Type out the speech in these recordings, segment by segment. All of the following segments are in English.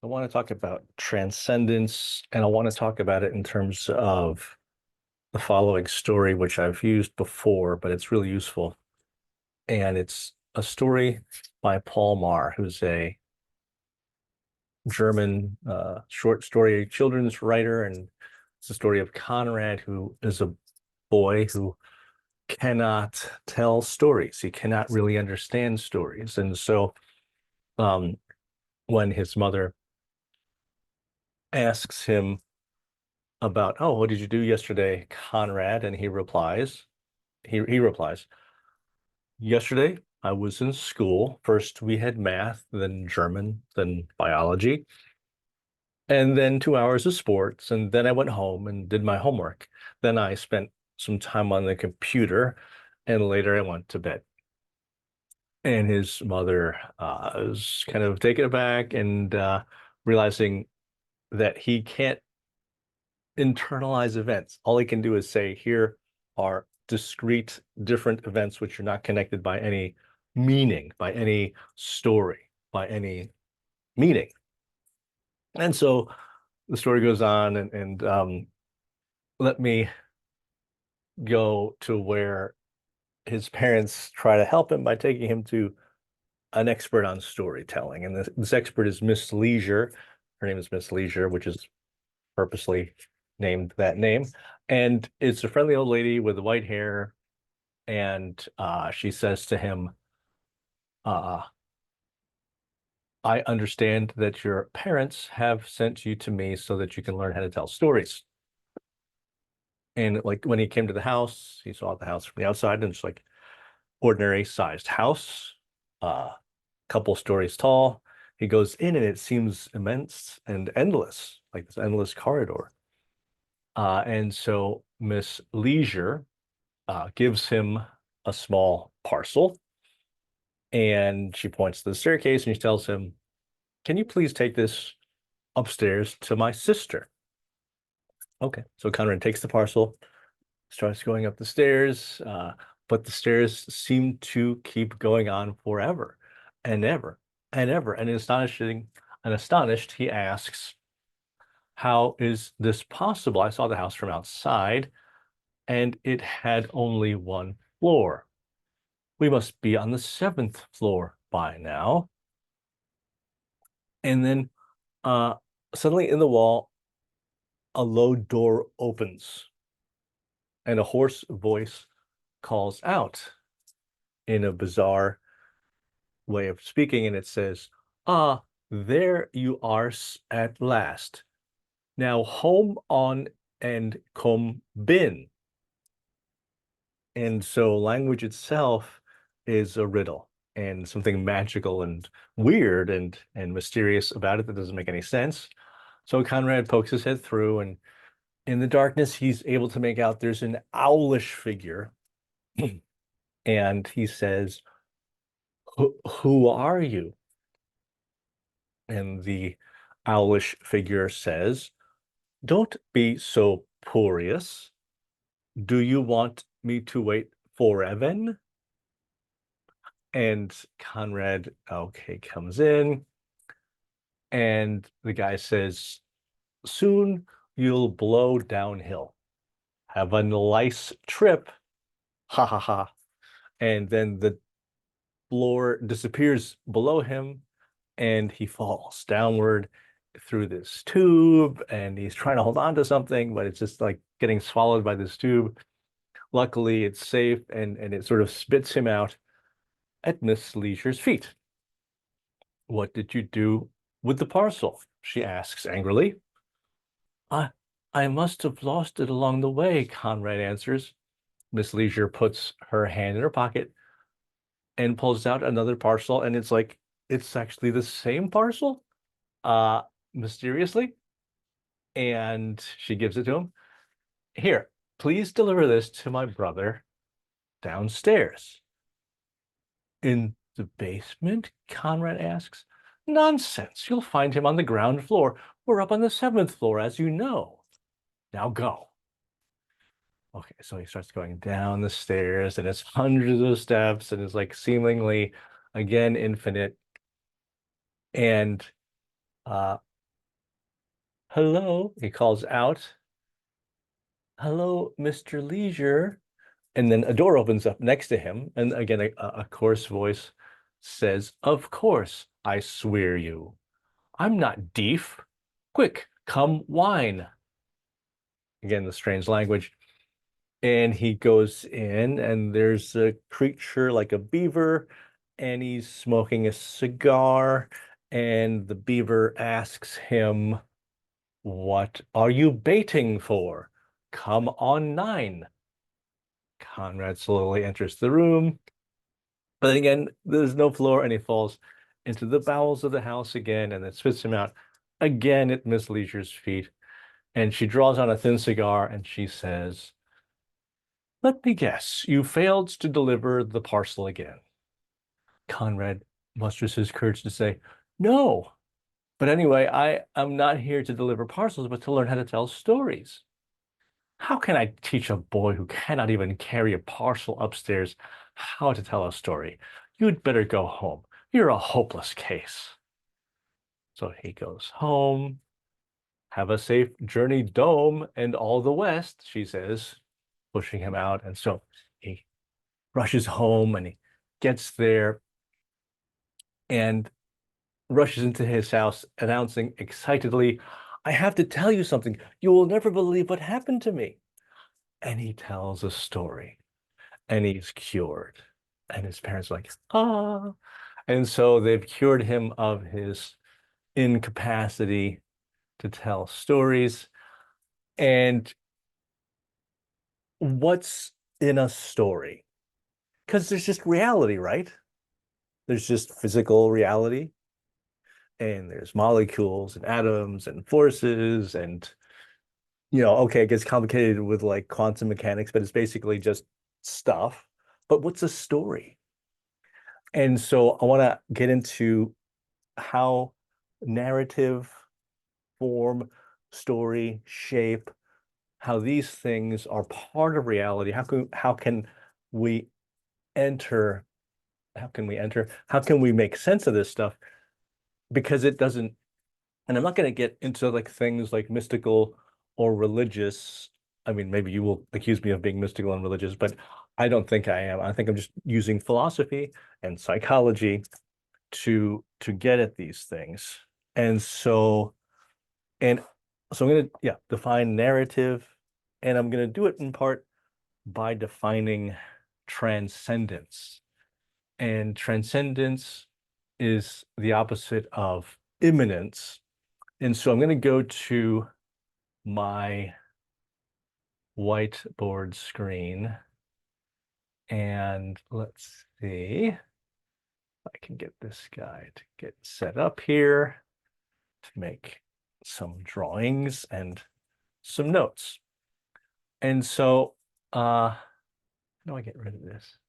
I want to talk about transcendence, and I want to talk about it in terms of the following story, which I've used before, but it's really useful. And it's a story by Paul Marr, who's a German short story children's writer. And it's the story of Conrad, who is a boy who cannot tell stories. He cannot really understand stories. And so um, when his mother asks him, about, oh, what did you do yesterday, Conrad? And he replies, yesterday I was in school. First we had math, then German, then biology, and then 2 hours of sports. And then I went home and did my homework. Then I spent some time on the computer, and later I went to bed. And his mother was kind of taken aback and realizing that he can't internalize events. All he can do is say, here are discrete, different events which are not connected by any meaning, by any story, by any meaning. And so the story goes on, and let me go to where his parents try to help him by taking him to an expert on storytelling. And this expert is Miss Leisure. Her name is Miss Leisure, which is purposely named that name. And it's a friendly old lady with white hair. And she says to him, uh, I understand that your parents have sent you to me so that you can learn how to tell stories. And like when he came to the house, he saw the house from the outside, and it's like ordinary sized house, couple stories tall. He goes in and it seems immense and endless, like this endless corridor. And so Miss Leisure gives him a small parcel, and she points to the staircase and she tells him, can you please take this upstairs to my sister? Okay. So Conrad takes the parcel, starts going up the stairs, but the stairs seem to keep going on forever and ever and ever. And astonished, he asks, how is this possible? I saw the house from outside and it had only one floor. We must be on the seventh floor by now. And then uh, suddenly in the wall, a low door opens and a hoarse voice calls out in a bizarre way of speaking. And it says, ah, there you are at last. Now home on and come bin. And so language itself is a riddle and something magical and weird and mysterious about it that doesn't make any sense. So Conrad pokes his head through, and in the darkness, he's able to make out there's an owlish figure. And he says, who are you? And the owlish figure says, don't be so purious. Do you want me to wait forever? And Conrad, okay, comes in, and the guy says, soon you'll blow downhill. Have a nice trip. Ha ha ha. And then the floor disappears below him, and he falls downward through this tube, and he's trying to hold on to something, but it's just like getting swallowed by this tube. Luckily, it's safe, and it sort of spits him out at Miss Leisure's feet. What did you do with the parcel? She asks angrily. I I must have lost it along the way, Conrad answers. Miss Leisure puts her hand in her pocket and pulls out another parcel, and it's like it's actually the same parcel, uh, mysteriously. And she gives it to him. Here, please deliver this to my brother downstairs. In the basement? Conrad asks. Nonsense. You'll find him on the ground floor. We're up on the seventh floor, as you know. Now go. Okay, so he starts going down the stairs, and it's hundreds of steps, and it's like seemingly again infinite. And Hello, he calls out, hello, Mr. Leisure. And then a door opens up next to him. And again, a coarse voice says, of course, I swear you. I'm not deaf. Quick, come wine. Again, the strange language. And he goes in, and there's a creature like a beaver, and he's smoking a cigar. And the beaver asks him, what are you baiting for? Come on 9. Conrad slowly enters the room. But again, there's no floor, and he falls into the bowels of the house again, and it spits him out again at Miss Leisure's feet. And she draws on a thin cigar and she says, let me guess, you failed to deliver the parcel again. Conrad musters his courage to say, no. But anyway, I am not here to deliver parcels, but to learn how to tell stories. How can I teach a boy who cannot even carry a parcel upstairs how to tell a story? You'd better go home. You're a hopeless case. So he goes home. Have a safe journey, Dome, and all the West, she says, pushing him out. And so he rushes home and he gets there and rushes into his house, announcing excitedly, I have to tell you something. You will never believe what happened to me. And he tells a story, and he's cured. And his parents are like, ah. And so they've cured him of his incapacity to tell stories. And what's in a story? Because there's just reality, right? There's just physical reality, and there's molecules and atoms and forces, and okay, it gets complicated with like quantum mechanics, but it's basically just stuff. But what's a story? And so I want to get into how narrative, form, story, shape, how these things are part of reality. How can we enter? How can we enter? How can we make sense of this stuff? Because it doesn't, and I'm not going to get into like things like mystical or religious. I mean, maybe you will accuse me of being mystical and religious, but I don't think I am. I think I'm just using philosophy and psychology to get at these things. And so and so I'm going to define narrative, and I'm going to do it in part by defining transcendence. And transcendence is the opposite of immanence. And so I'm going to go to my whiteboard screen, and let's see if I can get this guy to get set up here to make some drawings and some notes. And so, how do I get rid of this?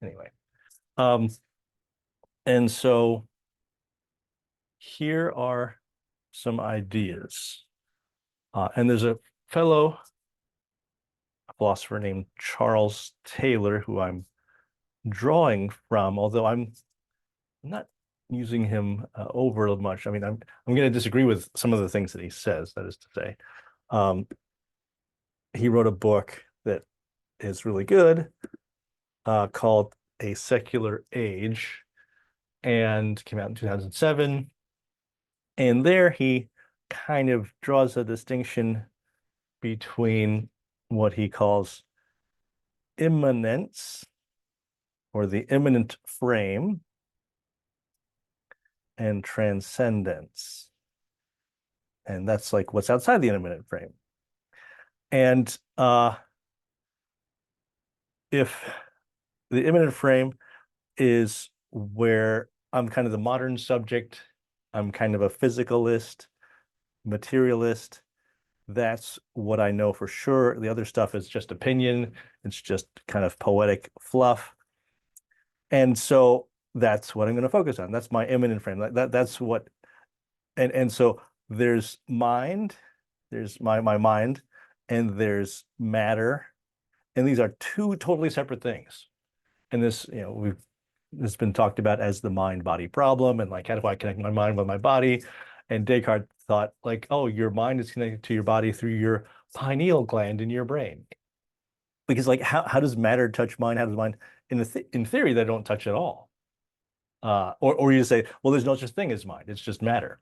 Anyway, um, and so here are some ideas. And there's a fellow philosopher named Charles Taylor who I'm drawing from, although I'm not using him over much. I mean, I'm going to disagree with some of the things that he says. That is to say, um, he wrote a book that is really good called A Secular Age, and came out in 2007. And there he kind of draws a distinction between what he calls immanence, or the immanent frame, and transcendence. And that's like what's outside the immanent frame. And if the immanent frame is where I'm kind of the modern subject, I'm kind of a physicalist, materialist. That's what I know for sure. The other stuff is just opinion. It's just kind of poetic fluff. And so that's what I'm going to focus on. That's my immanent frame. That's what, and so there's mind, there's my mind, and there's matter. And these are two totally separate things. And this, this has been talked about as the mind-body problem, and like, how do I connect my mind with my body? And Descartes thought like, oh, your mind is connected to your body through your pineal gland in your brain. Because like how does matter touch mind? How does mind in theory they don't touch at all. Or you say, well, there's no such thing as mind. It's just matter.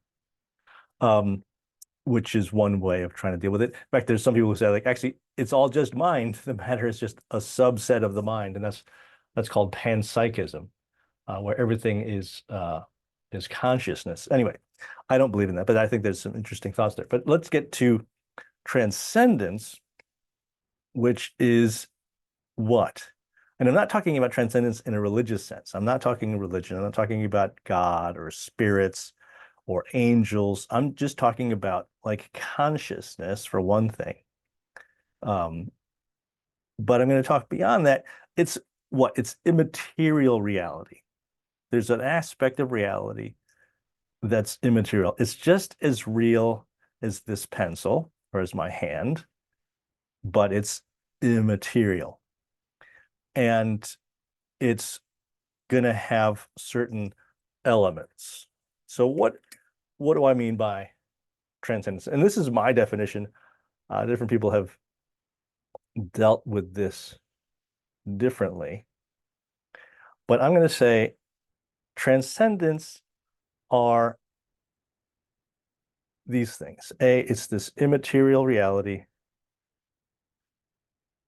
Which is one way of trying to deal with it. In fact, there's some people who say like, actually, it's all just mind. The matter is just a subset of the mind, and that's called panpsychism, where everything is consciousness. Anyway, I don't believe in that, but I think there's some interesting thoughts there. But let's get to transcendence, which is what? And I'm not talking about transcendence in a religious sense. I'm not talking religion. I'm not talking about God or spirits or angels. I'm just talking about like consciousness for one thing. Um, but I'm going to talk beyond that. It's what? It's immaterial reality. There's an aspect of reality that's immaterial. It's just as real as this pencil or as my hand, but it's immaterial. And it's going to have certain elements. So what do I mean by transcendence? And this is my definition. Different people have dealt with this differently. But I'm going to say transcendence are these things. It's this immaterial reality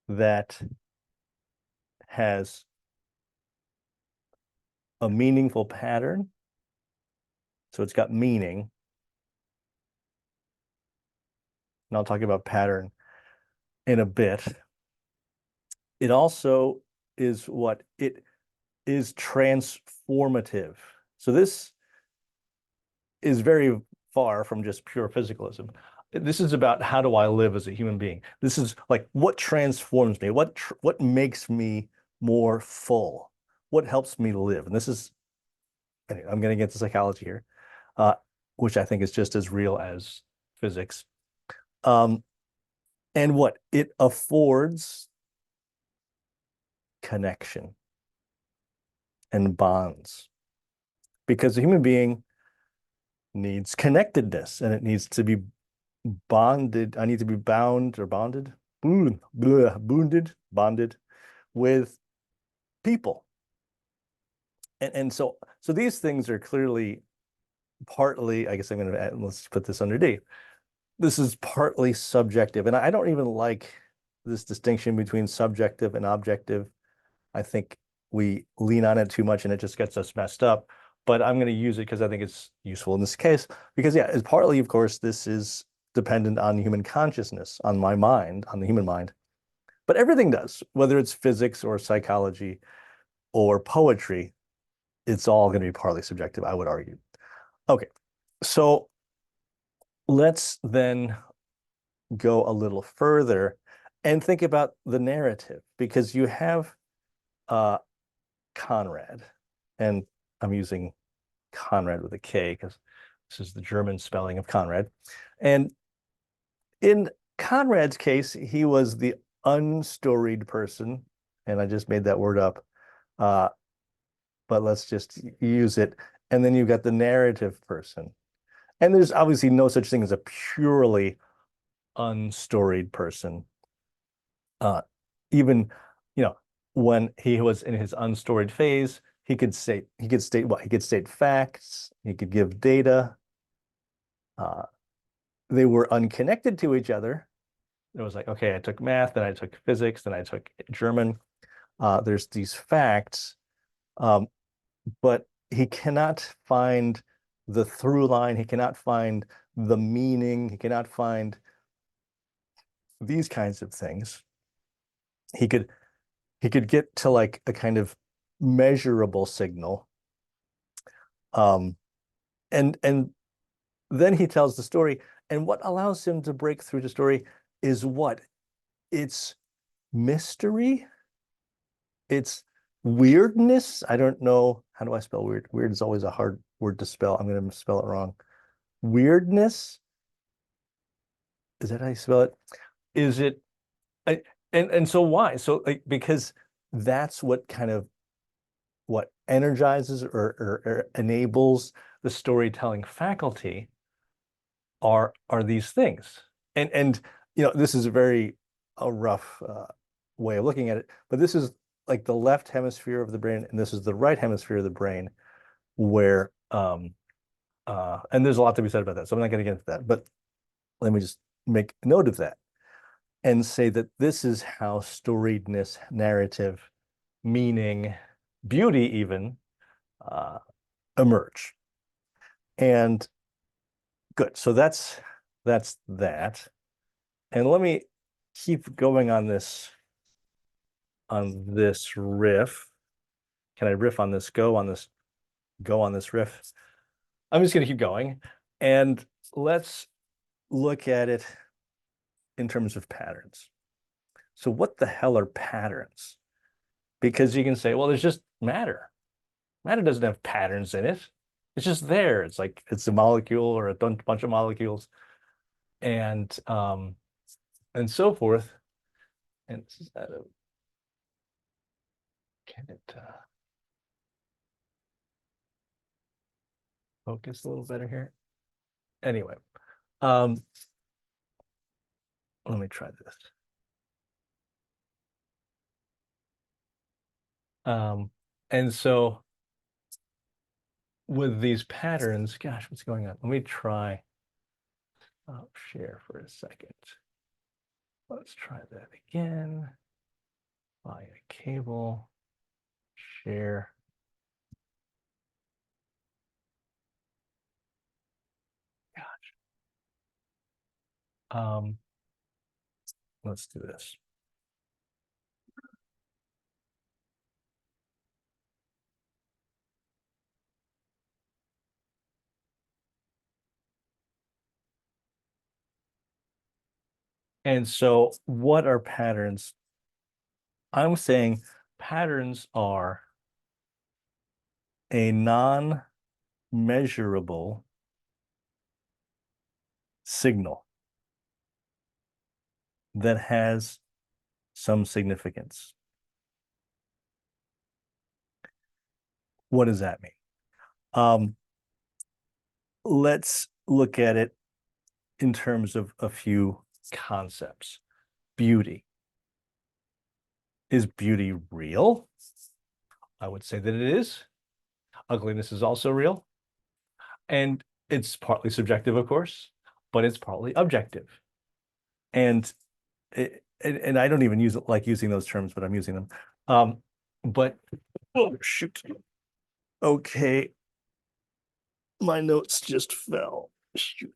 that has a meaningful pattern. So it's got meaning. And I'll talk about pattern in a bit. It also is what it is transformative. So this is very far from just pure physicalism. This is about how do I live as a human being? This is like what transforms me? What makes me more full? What helps me live? And this is, anyway, I'm going to get to psychology here, which I think is just as real as physics. And what it affords connection and bonds, because a human being needs connectedness and it needs to be bonded. I need to be bound or bonded, bonded with people. And so these things are clearly partly, I guess I'm going to add, let's put this under D. This is partly subjective. And I don't even like this distinction between subjective and objective. I think we lean on it too much and it just gets us messed up. But I'm going to use it because I think it's useful in this case. Because, yeah, it's partly, of course, this is dependent on human consciousness, on my mind, on the human mind. But everything does, whether it's physics or psychology or poetry, it's all going to be partly subjective, I would argue. Okay, so let's then go a little further and think about the narrative, because you have Conrad, and I'm using Conrad with a K because this is the German spelling of Conrad. And in Conrad's case, he was the unstoried person, and I just made that word up, but let's just use it. And then you've got the narrative person. And there's obviously no such thing as a purely unstoried person. Even, you know, when he was in his unstoried phase, he could state what? He could state facts, he could give data. They were unconnected to each other. It was like, okay, I took math, then I took physics, then I took German. There's these facts, but he cannot find the through line. He cannot find the meaning. He cannot find these kinds of things. He could get to like a kind of measurable signal. And then he tells the story. And what allows him to break through the story is what? It's mystery. It's weirdness. I don't know. How do I spell weird? Weird is always a hard word to spell. I'm going to spell it wrong. Weirdness. Is that how you spell it? Is it? And so why? So like, because that's what kind of what energizes or enables the storytelling faculty. are these things. And this is a very a rough way of looking at it, but this is like the left hemisphere of the brain, and this is the right hemisphere of the brain, where and there's a lot to be said about that. So I'm not going to get into that, but let me just make note of that and say that this is how storiedness, narrative, meaning, beauty even uh, emerge. And good. So that's that. And let me keep going on this riff. Can I riff on this? Go on this riff. I'm just going to keep going, and let's look at it in terms of patterns. So what the hell are patterns? Because you can say, well, there's just matter. Matter doesn't have patterns in it. It's just there. It's like it's a molecule or a bunch of molecules, and so forth. And this is out of can it focus a little better here? Anyway, um, let me try this. And so with these patterns, gosh, what's going on? Let me try share for a second. Let's try that again. Via cable, share. Gosh. Let's do this. And so what are patterns? I'm saying patterns are a non-measurable signal that has some significance. What does that mean? Let's look at it in terms of a few concepts. Beauty. Is beauty real? I would say that it is. Ugliness is also real. And it's partly subjective, of course, but it's partly objective. And and I don't even use it like using those terms, but I'm using them. But oh shoot. Okay. My notes just fell. Shoot.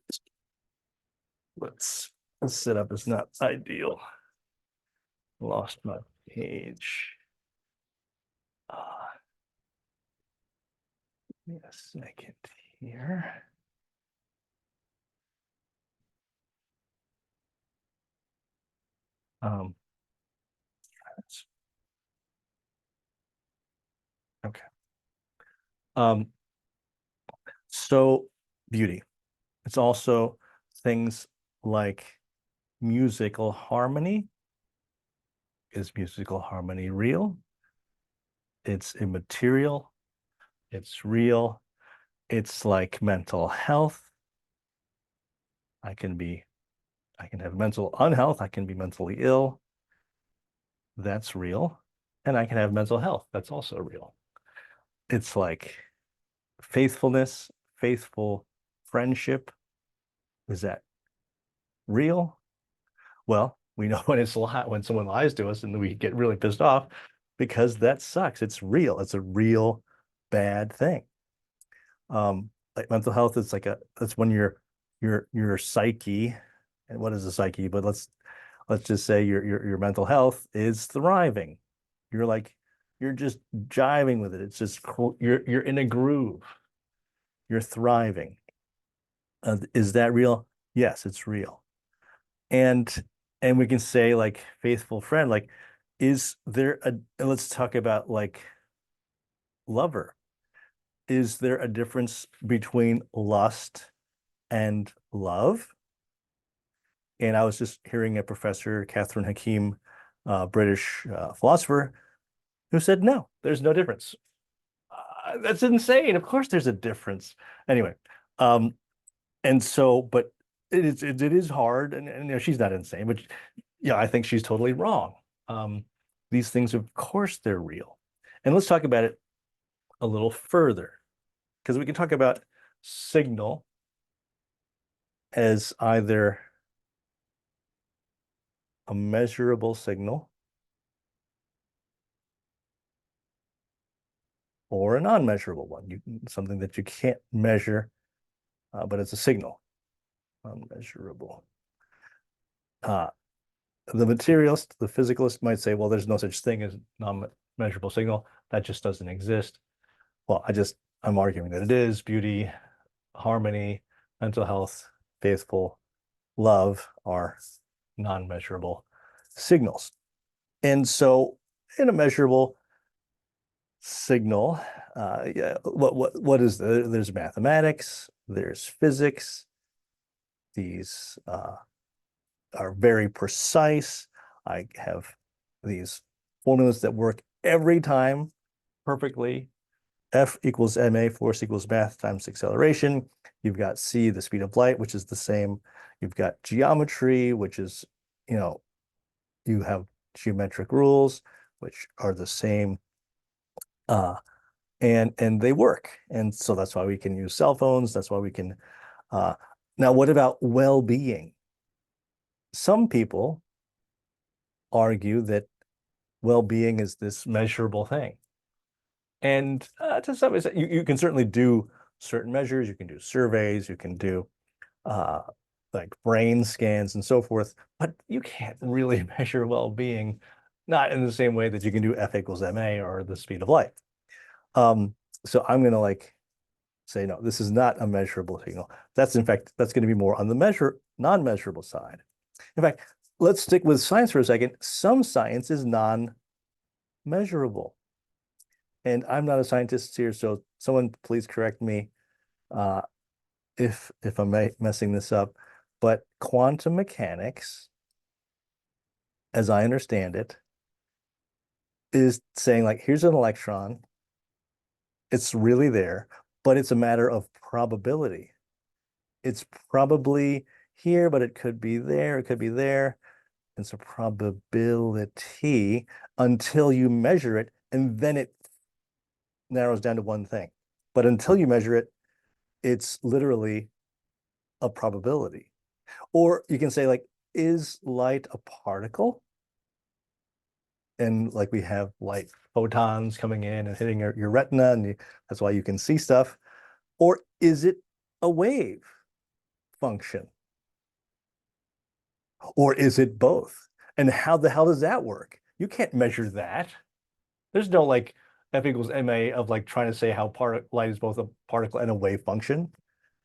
Let's set up is not ideal. Lost my page. Give me a second here. Um, okay. So beauty. It's also things like musical harmony. Is musical harmony real? It's immaterial. It's real. It's like mental health. I can have mental unhealth. I can be mentally ill. That's real. And I can have mental health. That's also real. It's like faithfulness, faithful friendship. Is that real? Well, we know when someone lies to us and we get really pissed off because that sucks. It's real. It's a real bad thing. Like mental health is that's when your psyche, and what is a psyche? But let's just say your mental health is thriving. You're like you're just jiving with it. It's just you're in a groove. You're thriving. Is that real? Yes, it's real. And and we can say like faithful friend, like is there a let's talk about like lover. Is there a difference between lust and love? And I was just hearing a professor, Catherine Hakim, British philosopher, who said, no, there's no difference. That's insane. Of course, there's a difference. Anyway, and so, but it is hard, and you know, she's not insane, but yeah, I think she's totally wrong. Um, these things, of course, they're real. And let's talk about it a little further, because we can talk about signal as either a measurable signal or a non-measurable one. Something that you can't measure, but it's a signal. Unmeasurable. Uh, the materialist, the physicalist might say, well, there's no such thing as non-measurable signal. That just doesn't exist. Well, I'm arguing that it is. Beauty, harmony, mental health, faithful, love are non-measurable signals. And so in a measurable signal, yeah, what is there's mathematics, there's physics. These are very precise. I have these formulas that work every time perfectly. F equals ma, force equals mass times acceleration. You've got c, the speed of light, which is the same. You've got geometry, which is, you know, you have geometric rules, which are the same, uh, and they work. And so that's why we can use cell phones. That's why we can. Uh, now, what about well-being? Some people argue that well-being is this measurable thing. And to some extent, you can certainly do certain measures. You can do surveys. You can do uh, like brain scans and so forth, but you can't really measure well-being, not in the same way that you can do F equals ma or the speed of light. Um, so I'm going to like say, no, this is not a measurable signal. That's in fact, that's going to be more on the non-measurable side. In fact, let's stick with science for a second. Some science is non-measurable. And I'm not a scientist here, so someone please correct me uh, if I'm messing this up. But quantum mechanics, as I understand it, is saying like, here's an electron, it's really there, but it's a matter of probability. It's probably here, but it could be there, it could be there. It's a probability until you measure it, and then it narrows down to one thing. But until you measure it, it's literally a probability. Or you can say, like, is light a particle? And like we have light photons coming in and hitting your retina, and that's why you can see stuff. Or is it a wave function? Or is it both? And how the hell does that work? You can't measure that. There's no like F equals ma of like trying to say how light is both a particle and a wave function.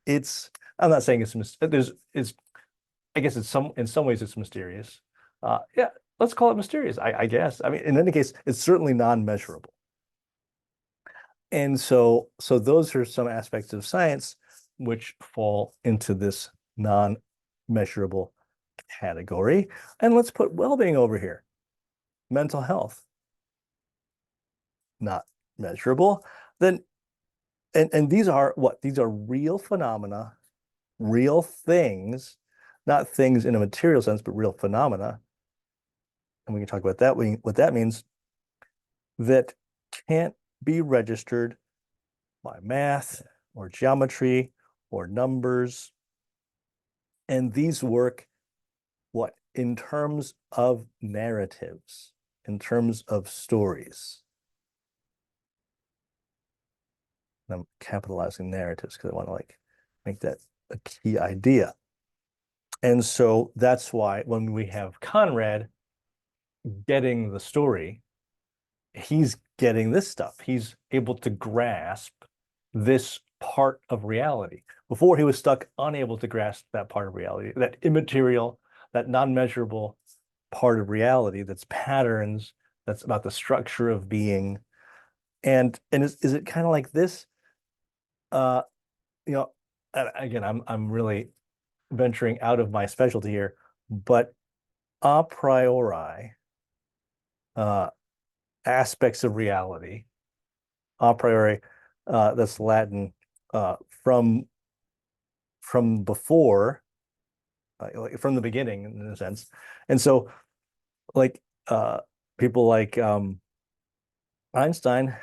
It's I'm not saying it's I guess it's in some ways it's mysterious. Yeah, let's call it mysterious. I guess. I mean, in any case, it's certainly non-measurable. And so those are some aspects of science which fall into this non-measurable category. And let's put well-being over here. Mental health, not measurable. Then and these are what? These are real phenomena, real things, not things in a material sense, but real phenomena. And we can talk about that. What that means that can't be registered by math or geometry or numbers. And these work what? In terms of narratives, in terms of stories. And I'm capitalizing narratives because I want to like make that a key idea. And so that's why when we have Conrad getting the story, he's getting this stuff. He's able to grasp this part of reality. Before he was stuck, unable to grasp that part of reality, that immaterial, that non-measurable part of reality, that's patterns, that's about the structure of being. And is it kind of like this? Uh, you know, again, I'm really venturing out of my specialty here, but a priori, uh, aspects of reality, a priori, that's Latin, from before like from the beginning in a sense. And so like people like Einstein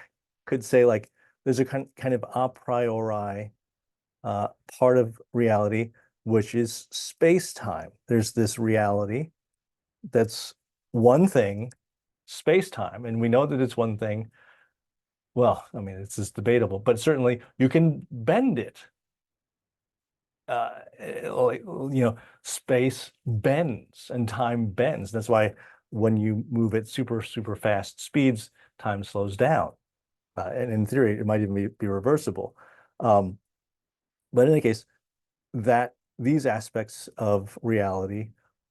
could say like there's a kind of a priori uh, part of reality, which is space-time. There's this reality that's one thing, space-time, and we know that it's one thing. Well, I mean, it's just debatable, but certainly you can bend it. Like, space bends and time bends. That's why when you move at super, super fast speeds, time slows down. And in theory, it might even be reversible. Um, but in any case, that these aspects of reality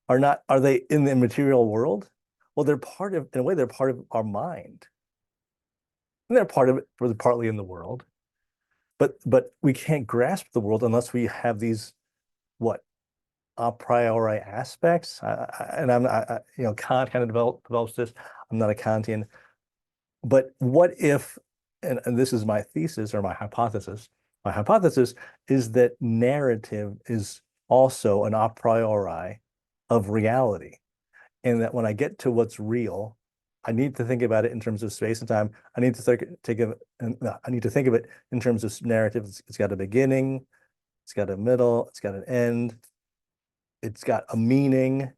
are they in the material world? Well, they're part of, in a way, they're part of our mind. And they're part of it, for partly in the world. But we can't grasp the world unless we have these what a priori aspects. And Kant kind of develops this. I'm not a Kantian, but what if, and this is my thesis or my hypothesis. My hypothesis is that narrative is also an a priori of reality, and that when I get to what's real, I need to think about it in terms of space and time. I need to take of I need to think of it in terms of narrative. It's got a beginning, it's got a middle, it's got an end, it's got a meaning,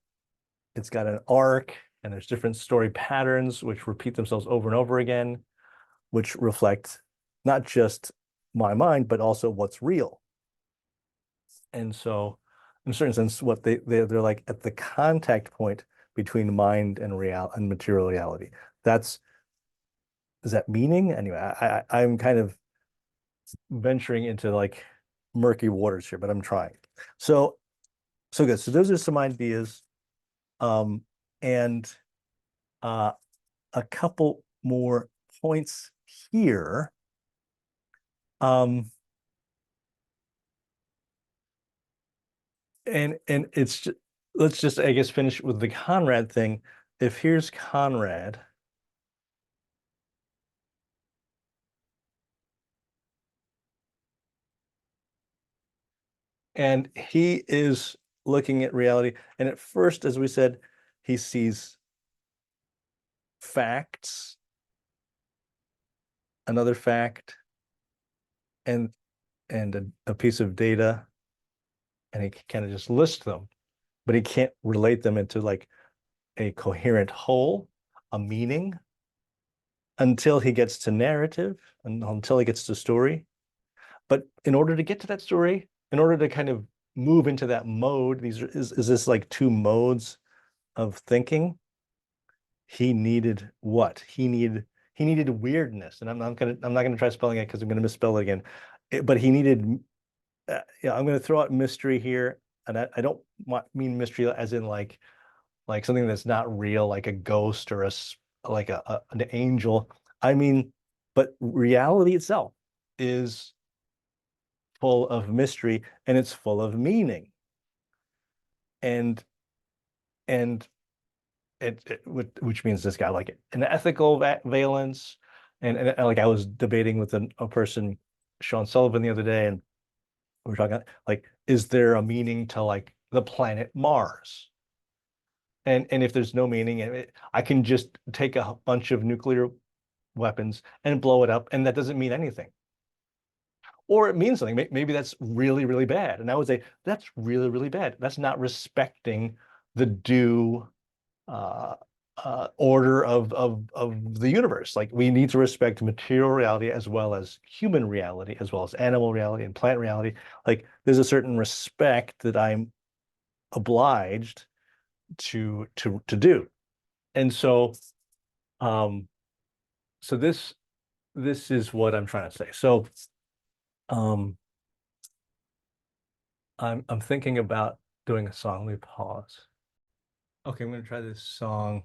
it's got an arc, and there's different story patterns which repeat themselves over and over again, which reflect not just my mind, but also what's real. And so, in a certain sense, what they're like at the contact point between mind and real and material reality. That's is that meaning? Anyway, I'm kind of venturing into like murky waters here, but I'm trying. So so good. So those are some ideas. And uh a couple more points here. Um, and it's just, let's just I guess finish with the Conrad thing. If here's Conrad, and he is looking at reality, and at first, as we said, he sees facts, another fact, and a piece of data, and he kind of just lists them, but he can't relate them into like a coherent whole, a meaning, until he gets to narrative and until he gets to story. But in order to get to that story, in order to kind of move into that mode, is this like two modes of thinking? He needed what? He needed weirdness, and I'm not gonna try spelling it because I'm gonna misspell it again. But he needed yeah, I'm gonna throw out mystery here, and I don't mean mystery as in like something that's not real, like a ghost or like an angel. I mean, but reality itself is full of mystery and it's full of meaning. And and which means this guy like an ethical valence. And like I was debating with a person, Sean Sullivan, the other day, and we were talking like, is there a meaning to like the planet Mars? And if there's no meaning, I can just take a bunch of nuclear weapons and blow it up, and that doesn't mean anything. Or it means something. Maybe that's really, really bad. And I would say that's really, really bad. That's not respecting the due uh, order of the universe. Like we need to respect material reality as well as human reality, as well as animal reality and plant reality. Like there's a certain respect that I'm obliged to do. And so um so this is what I'm trying to say. So um I'm thinking about doing a song. Let me pause. Okay, I'm gonna try this song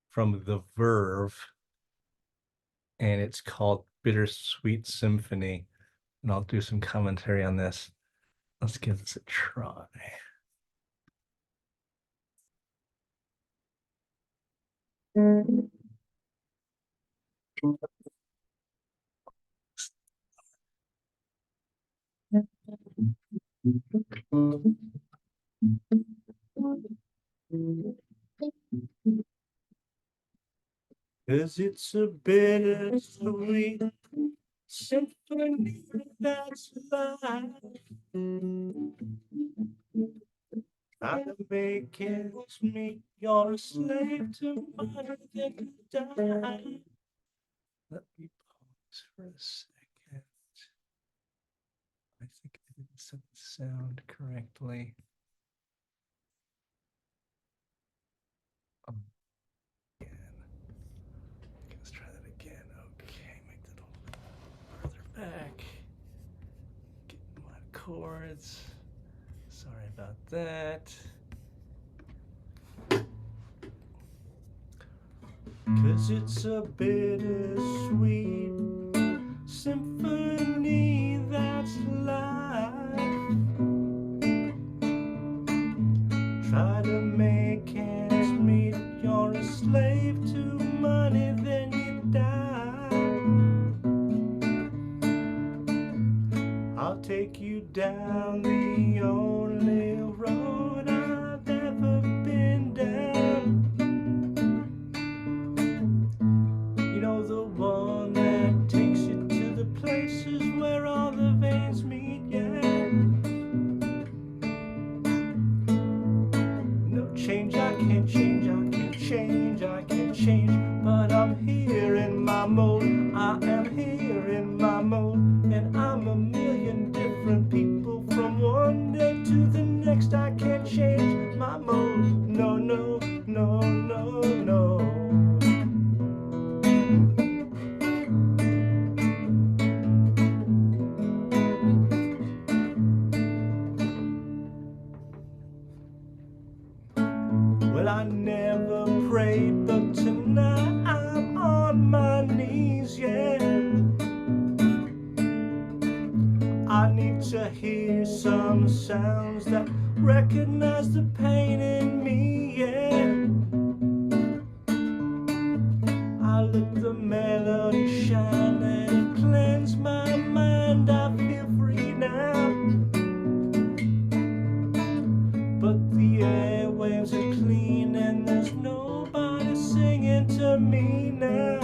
from The Verve, and it's called Bittersweet Symphony. And I'll do some commentary on this. Let's give this a try. 'Cause it's a bittersweet symphony that's life. Try to make ends meet, you're a slave to money, then you die. Let me pause for a second. I think I didn't set the sound correctly. Again. Okay, let's try that again. Okay, make that a little further back. Get my chords. Sorry about that. 'Cause it's a bittersweet symphony that's life. Try to make ends meet, you're a slave to money, then you die. I'll take you down the only road I've ever been down. You know, the one that takes you to the places where all the veins meet, yeah. No change, I can't change, I can't change, I can't change. But I'm here in my mode, I am here in my mode. And I'm a million different people from one day to the next. I can't change my mode, no, no, no, no, no. Well, I never prayed, but tonight I'm on my knees, yeah. I need to hear some sounds that recognize the pain in me, yeah. I let the melody shine and it cleanse my mind. I feel free now. But the airwaves are clean and there's nobody singing to me now.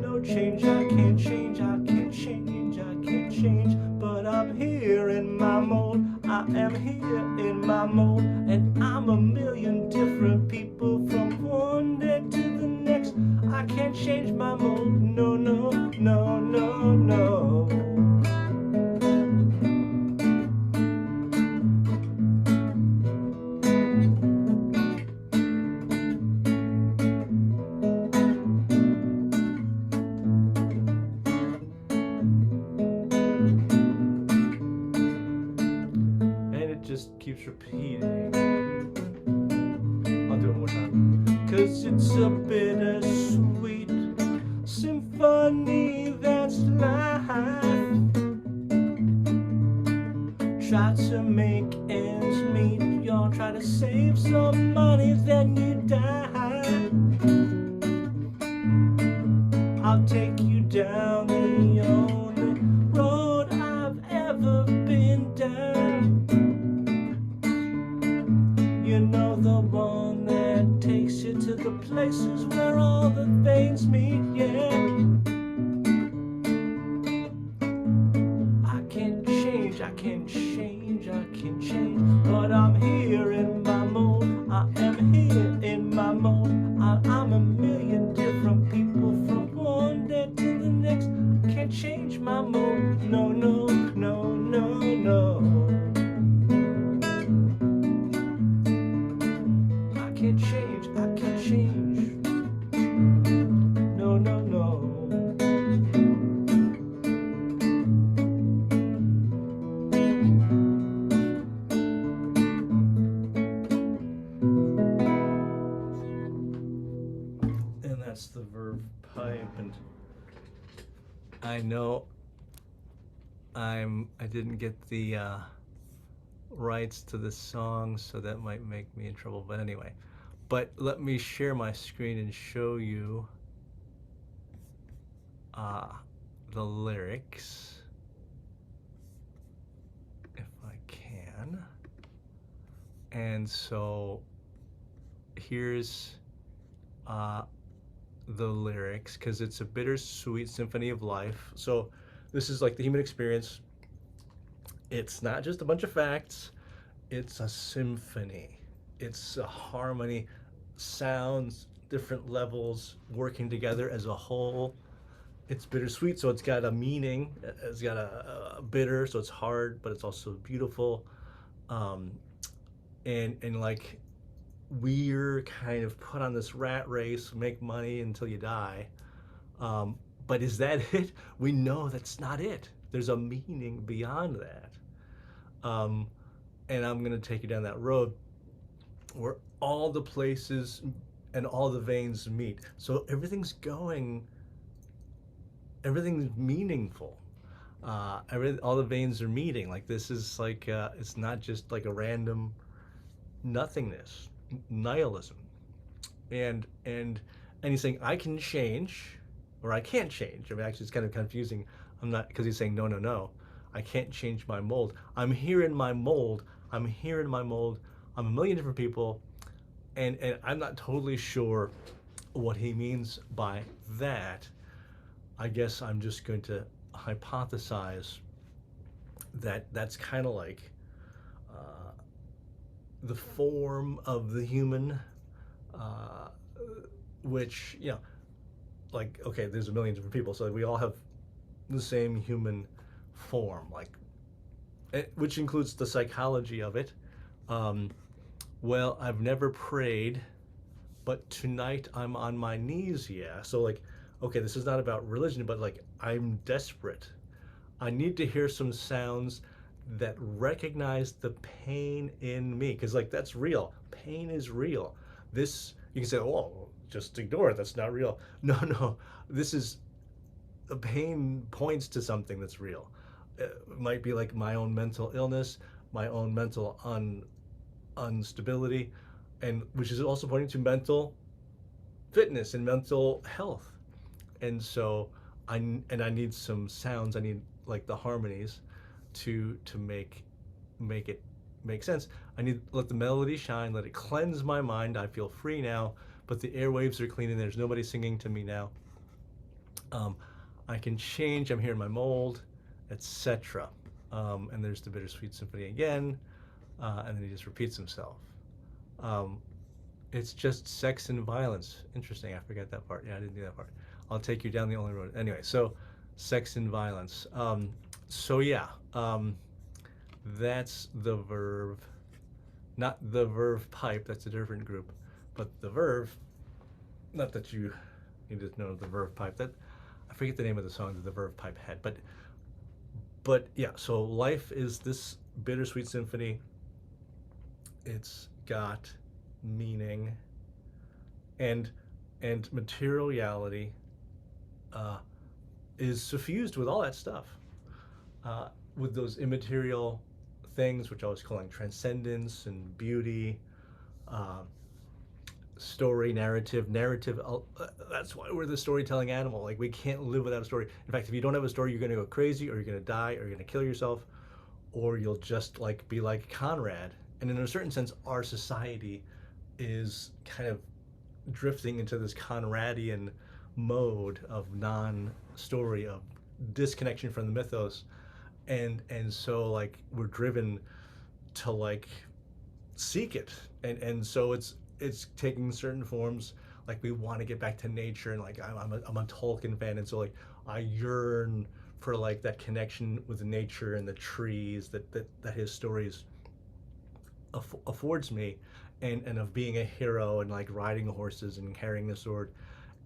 No change, I can't change, I can't change, I can't change. But I'm here in my mode, I am here in my mode. And I'm a million different people from one day to the next. I can't change my mode, no, no, no, no, no. Just keeps repeating. I'll do it one more time. 'Cause it's a bittersweet symphony that's life. Try to make ends meet, you'll try to save some money, then you die. I'll take you down the only road I've ever been down. You know, the one that takes you to the places where all the veins meet, yeah. I can't change, I can't change, I can't change. But I'm here in my mode, I am here in my mode. I'm a million different people from one day to the next. I can't change my mode, no, no, no, no, no. I can't change, I can't change. No, no, no. And that's the verb pipe. And I know I didn't get the rights to the song, so that might make me in trouble. But anyway, but let me share my screen and show you the lyrics if I can. And so here's uh, the lyrics because it's a bittersweet symphony of life. So this is like the human experience. It's not just a bunch of facts, it's a symphony. It's a harmony, sounds, different levels working together as a whole. It's bittersweet, so it's got a meaning. It's got a bitter, so it's hard, but it's also beautiful. Um, and like we're kind of put on this rat race, make money until you die. But is that it? We know that's not it. There's a meaning beyond that. Um, and I'm going to take you down that road where all the places and all the veins meet. So everything's meaningful. All the veins are meeting. Like this is like it's not just like a random nothingness, nihilism, and he's saying I can change, or I can't change. I mean, actually, it's kind of confusing. I'm not because he's saying no, no, no. I can't change my mold. I'm here in my mold. I'm here in my mold. I'm a million different people, and I'm not totally sure what he means by that. I guess I'm just going to hypothesize that that's kind of like uh, the form of the human, uh, which, like, okay, there's a million different people, so we all have the same human form, like, which includes the psychology of it. Um, well, I've never prayed, but tonight I'm on my knees, yeah. So, like, okay, this is not about religion, but like, I'm desperate. I need to hear some sounds that recognize the pain in me. Because, like, that's real. Pain is real. This, you can say, oh, just ignore it. That's not real. No, no. This is, the pain points to something that's real. It might be like my own mental illness, my own mental instability, and which is also pointing to mental fitness and mental health. And so I need some sounds. I need like the harmonies to make it make sense. I need let the melody shine, let it cleanse my mind. I feel free now, but the airwaves are clean and there's nobody singing to me now. Um, I can change. I'm here in my mold, etc. And there's the bittersweet symphony again, and then he just repeats himself. Um, it's just sex and violence. Interesting. I forgot that part. Yeah, I didn't do that part. I'll take you down the only road. Anyway, so sex and violence. So yeah, that's the Verve, not the Verve Pipe. That's a different group, but the Verve. Not that you need to know the Verve Pipe. That I forget the name of the song that the Verve Pipe had, but yeah. So life is this bittersweet symphony. It's got meaning and material reality uh, is suffused with all that stuff, with those immaterial things, which I was calling transcendence and beauty, uh, story, narrative. That's why we're the storytelling animal. Like we can't live without a story. In fact, if you don't have a story, you're going to go crazy, or you're going to die, or you're going to kill yourself, or you'll just like be like Conrad. And in a certain sense, our society is kind of drifting into this Conradian mode of non-story, of disconnection from the mythos, and so like we're driven to like seek it, and so it's taking certain forms. Like we want to get back to nature, and like I'm a Tolkien fan, and so like I yearn for like that connection with nature and the trees that his stories affords me, and of being a hero and like riding horses and carrying a sword,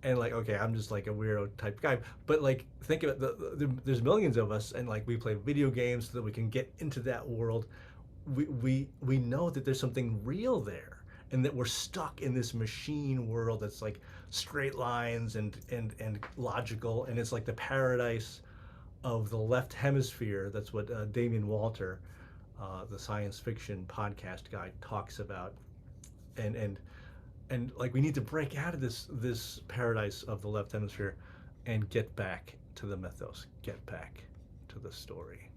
and like okay, I'm just like a weirdo type guy, but like think of it, there's millions of us, and like we play video games so that we can get into that world. We know that there's something real there, and that we're stuck in this machine world that's like straight lines and logical, and it's like the paradise of the left hemisphere. That's what Damien Walter, the science fiction podcast guy, talks about, and and like we need to break out of this paradise of the left hemisphere and get back to the mythos, get back to the story.